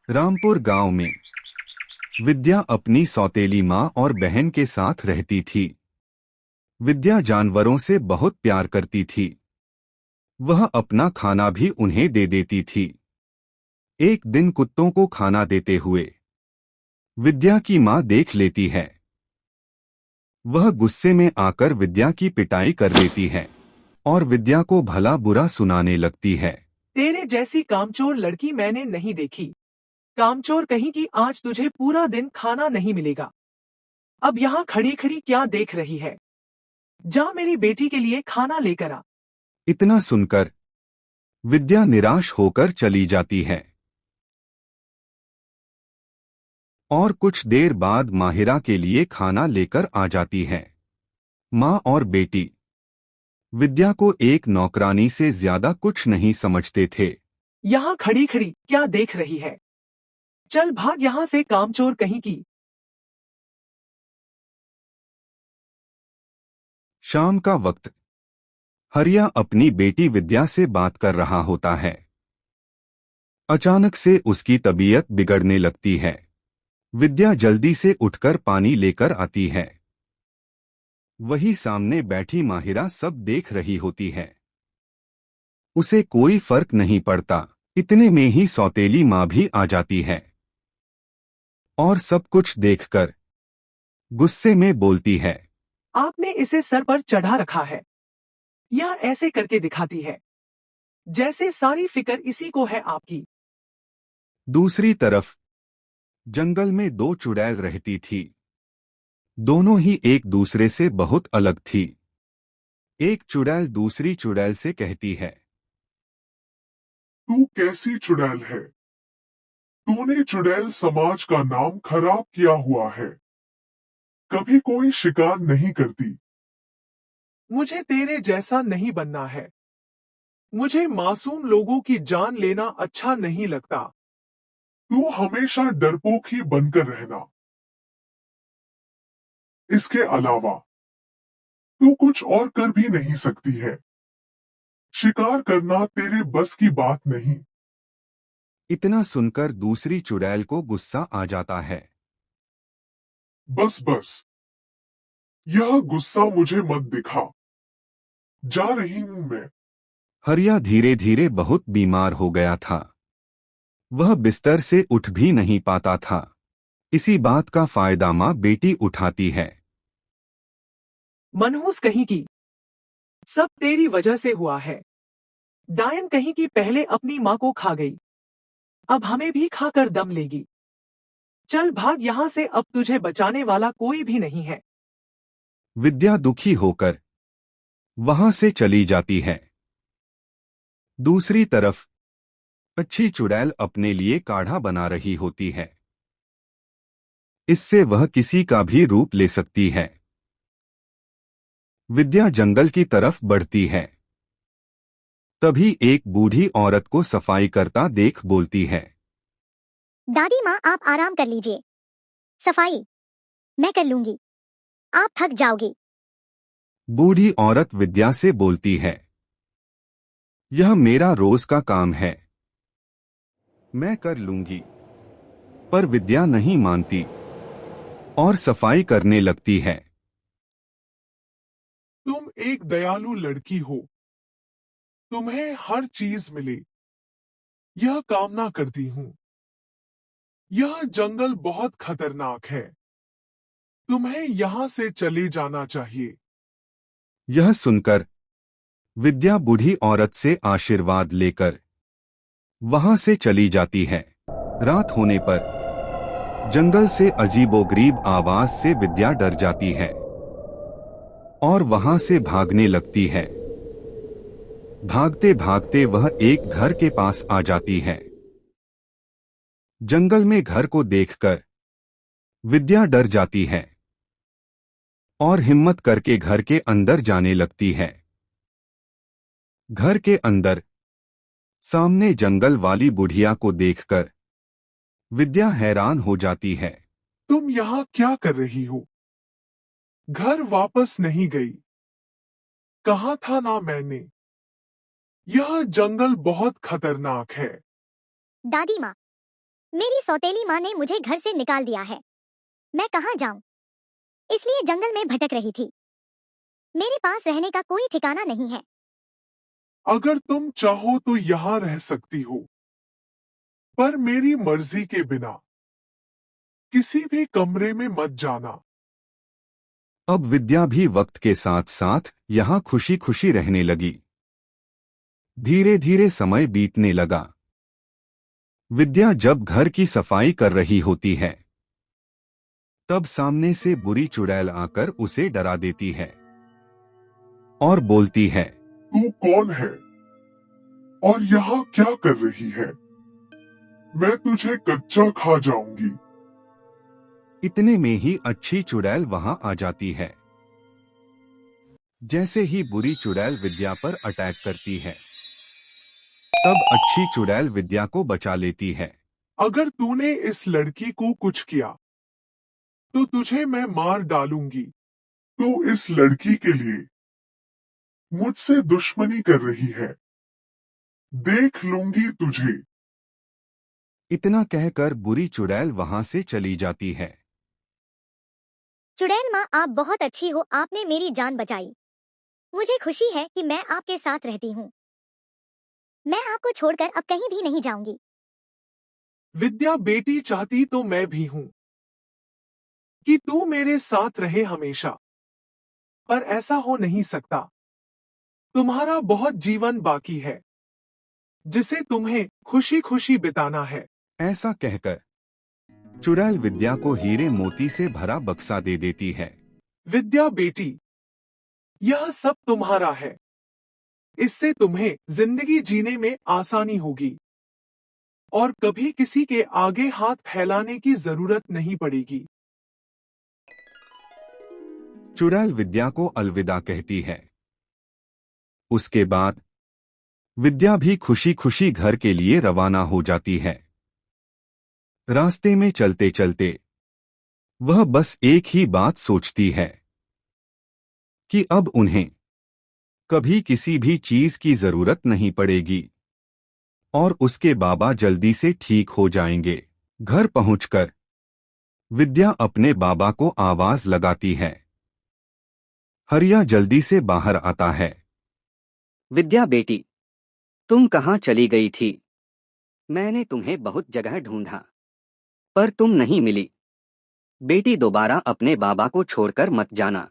रामपुर गांव में विद्या अपनी सौतेली माँ और बहन के साथ रहती थी। विद्या जानवरों से बहुत प्यार करती थी। वह अपना खाना भी उन्हें दे देती थी। एक दिन कुत्तों को खाना देते हुए विद्या की माँ देख लेती है। वह गुस्से में आकर विद्या की पिटाई कर देती है और विद्या को भला बुरा सुनाने लगती है। तेरे जैसी कामचोर लड़की मैंने नहीं देखी। कामचोर कहीं की, आज तुझे पूरा दिन खाना नहीं मिलेगा। अब यहाँ खड़ी खड़ी क्या देख रही है? जा मेरी बेटी के लिए खाना लेकर आ। इतना सुनकर विद्या निराश होकर चली जाती है और कुछ देर बाद माहिरा के लिए खाना लेकर आ जाती है। माँ और बेटी विद्या को एक नौकरानी से ज्यादा कुछ नहीं समझते थे। यहाँ खड़ी खड़ी क्या देख रही है? चल भाग यहाँ से, कामचोर कहीं की। शाम का वक्त हरिया अपनी बेटी विद्या से बात कर रहा होता है। अचानक से उसकी तबीयत बिगड़ने लगती है। विद्या जल्दी से उठकर पानी लेकर आती है। वही सामने बैठी माहिरा सब देख रही होती है। उसे कोई फर्क नहीं पड़ता। इतने में ही सौतेली माँ भी आ जाती है और सब कुछ देखकर गुस्से में बोलती है। आपने इसे सर पर चढ़ा रखा है। यह ऐसे करके दिखाती है जैसे सारी फिक्र इसी को है आपकी। दूसरी तरफ जंगल में दो चुड़ैल रहती थी। दोनों ही एक दूसरे से बहुत अलग थी। एक चुड़ैल दूसरी चुड़ैल से कहती है, तू कैसी चुड़ैल है? तूने चुड़ैल समाज का नाम खराब किया हुआ है। कभी कोई शिकार नहीं करती। मुझे तेरे जैसा नहीं बनना है। मुझे मासूम लोगों की जान लेना अच्छा नहीं लगता। तू हमेशा डरपोक ही बनकर रहना। इसके अलावा तू कुछ और कर भी नहीं सकती है। शिकार करना तेरे बस की बात नहीं। इतना सुनकर दूसरी चुड़ैल को गुस्सा आ जाता है। बस बस, यह गुस्सा मुझे मत दिखा। जा रही हूं मैं। हरिया धीरे धीरे बहुत बीमार हो गया था। वह बिस्तर से उठ भी नहीं पाता था। इसी बात का फायदा माँ बेटी उठाती है। मनहूस कहीं की, सब तेरी वजह से हुआ है। डायन कहीं की पहले अपनी माँ को खा गई, अब हमें भी खाकर दम लेगी। चल भाग यहाँ से, अब तुझे बचाने वाला कोई भी नहीं है। विद्या दुखी होकर वहां से चली जाती है। दूसरी तरफ अच्छी चुड़ैल अपने लिए काढ़ा बना रही होती है। इससे वह किसी का भी रूप ले सकती है। विद्या जंगल की तरफ बढ़ती है। तभी एक बूढ़ी औरत को सफाई करता देख बोलती है, दादी माँ, आप आराम कर लीजिए। सफाई मैं कर लूंगी, आप थक जाओगी। बूढ़ी औरत विद्या से बोलती है, यह मेरा रोज का काम है, मैं कर लूंगी। पर विद्या नहीं मानती और सफाई करने लगती है। तुम एक दयालु लड़की हो। तुम्हें हर चीज मिले, यह कामना करती हूँ। यह जंगल बहुत खतरनाक है। तुम्हें यहाँ से चले जाना चाहिए। यह सुनकर विद्या बूढ़ी औरत से आशीर्वाद लेकर वहां से चली जाती है। रात होने पर जंगल से अजीबोगरीब आवाज से विद्या डर जाती है और वहां से भागने लगती है। भागते भागते वह एक घर के पास आ जाती है। जंगल में घर को देखकर विद्या डर जाती है और हिम्मत करके घर के अंदर जाने लगती है। घर के अंदर सामने जंगल वाली बुढ़िया को देखकर विद्या हैरान हो जाती है। तुम यहाँ क्या कर रही हो? घर वापस नहीं गई? कहा था ना मैंने, यह जंगल बहुत खतरनाक है। दादी माँ, मेरी सौतेली माँ ने मुझे घर से निकाल दिया है। मैं कहाँ जाऊं? इसलिए जंगल में भटक रही थी। मेरे पास रहने का कोई ठिकाना नहीं है। अगर तुम चाहो तो यहाँ रह सकती हो, पर मेरी मर्जी के बिना किसी भी कमरे में मत जाना। अब विद्या भी वक्त के साथ साथ यहाँ खुशी खुशी रहने लगी। धीरे धीरे समय बीतने लगा। विद्या जब घर की सफाई कर रही होती है, तब सामने से बुरी चुड़ैल आकर उसे डरा देती है और बोलती है, तू कौन है और यहाँ क्या कर रही है? मैं तुझे कच्चा खा जाऊंगी। इतने में ही अच्छी चुड़ैल वहां आ जाती है। जैसे ही बुरी चुड़ैल विद्या पर अटैक करती है, तब अच्छी चुड़ैल विद्या को बचा लेती है। अगर तूने इस लड़की को कुछ किया तो तुझे मैं मार डालूंगी। तू इस लड़की के लिए मुझसे दुश्मनी कर रही है। देख लूंगी तुझे। इतना कहकर बुरी चुड़ैल वहां से चली जाती है। चुड़ैल माँ, आप बहुत अच्छी हो, आपने मेरी जान बचाई। मुझे खुशी है कि मैं आपके साथ रहती हूँ। मैं आपको छोड़कर अब कहीं भी नहीं जाऊंगी। विद्या बेटी, चाहती तो मैं भी हूं कि तू मेरे साथ रहे हमेशा, पर ऐसा हो नहीं सकता। तुम्हारा बहुत जीवन बाकी है, जिसे तुम्हें खुशी खुशी बिताना है। ऐसा कहकर चुड़ैल विद्या को हीरे मोती से भरा बक्सा दे देती है। विद्या बेटी, यह सब तुम्हारा है। इससे तुम्हें जिंदगी जीने में आसानी होगी और कभी किसी के आगे हाथ फैलाने की जरूरत नहीं पड़ेगी। चुड़ैल विद्या को अलविदा कहती है। उसके बाद विद्या भी खुशी खुशी घर के लिए रवाना हो जाती है। रास्ते में चलते चलते वह बस एक ही बात सोचती है कि अब उन्हें कभी किसी भी चीज की जरूरत नहीं पड़ेगी और उसके बाबा जल्दी से ठीक हो जाएंगे। घर पहुंचकर विद्या अपने बाबा को आवाज लगाती है। हरिया जल्दी से बाहर आता है। विद्या बेटी, तुम कहाँ चली गई थी? मैंने तुम्हें बहुत जगह ढूंढा, पर तुम नहीं मिली। बेटी, दोबारा अपने बाबा को छोड़कर मत जाना।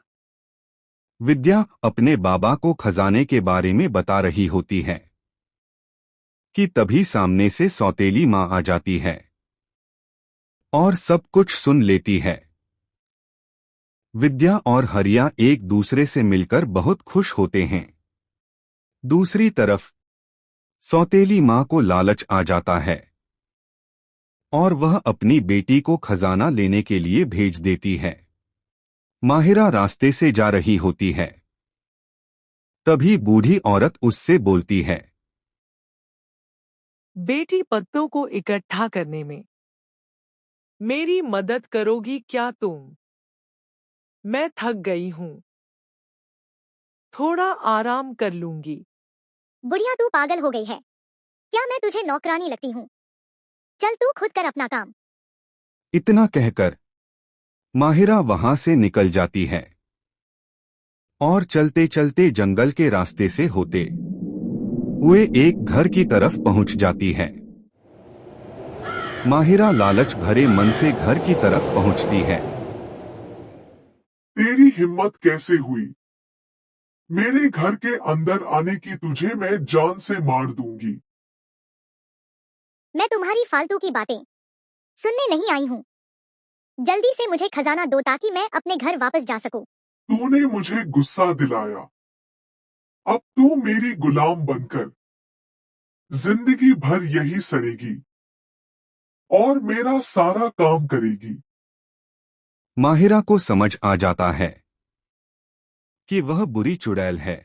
विद्या अपने बाबा को खजाने के बारे में बता रही होती है कि तभी सामने से सौतेली माँ आ जाती है और सब कुछ सुन लेती है। विद्या और हरिया एक दूसरे से मिलकर बहुत खुश होते हैं। दूसरी तरफ सौतेली माँ को लालच आ जाता है और वह अपनी बेटी को खजाना लेने के लिए भेज देती है। माहिरा रास्ते से जा रही होती है। तभी बूढ़ी औरत उससे बोलती है, बेटी, पत्तों को इकट्ठा करने में मेरी मदद करोगी क्या तुम? मैं थक गई हूं, थोड़ा आराम कर लूंगी। बुढ़िया, तू पागल हो गई है क्या? मैं तुझे नौकरानी लगती हूँ? चल तू खुद कर अपना काम। इतना कहकर माहिरा वहां से निकल जाती है और चलते चलते जंगल के रास्ते से होते हुए एक घर की तरफ पहुंच जाती है। माहिरा लालच भरे मन से घर की तरफ पहुंचती है। तेरी हिम्मत कैसे हुई? मेरे घर के अंदर आने की? तुझे मैं जान से मार दूंगी। मैं तुम्हारी फालतू की बातें सुनने नहीं आई हूँ। जल्दी से मुझे खजाना दो ताकि मैं अपने घर वापस जा सकूं। तूने मुझे गुस्सा दिलाया। अब तू मेरी गुलाम बनकर जिंदगी भर यही सड़ेगी और मेरा सारा काम करेगी। माहिरा को समझ आ जाता है कि वह बुरी चुड़ैल है।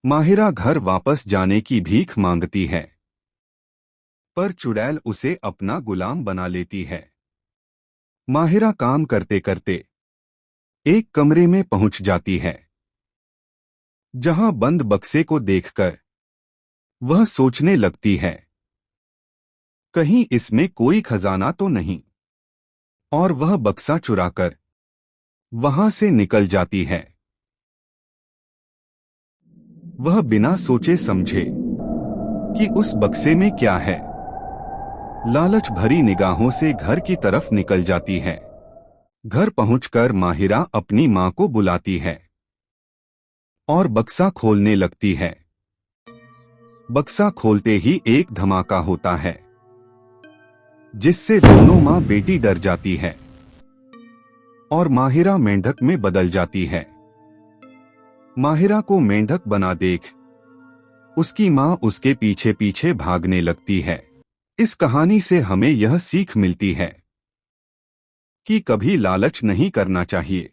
माहिरा घर वापस जाने की भीख मांगती है, पर चुड़ैल उसे अपना गुलाम बना लेती है। माहिरा काम करते करते एक कमरे में पहुंच जाती है, जहां बंद बक्से को देखकर वह सोचने लगती है कहीं इसमें कोई खजाना तो नहीं। और वह बक्सा चुराकर वहां से निकल जाती है। वह बिना सोचे समझे कि उस बक्से में क्या है, लालच भरी निगाहों से घर की तरफ निकल जाती है। घर पहुंचकर माहिरा अपनी मां को बुलाती है और बक्सा खोलने लगती है। बक्सा खोलते ही एक धमाका होता है, जिससे दोनों मां बेटी डर जाती है और माहिरा मेंढक में बदल जाती है। माहिरा को मेंढक बना देख उसकी मां उसके पीछे पीछे भागने लगती है। इस कहानी से हमें यह सीख मिलती है कि कभी लालच नहीं करना चाहिए।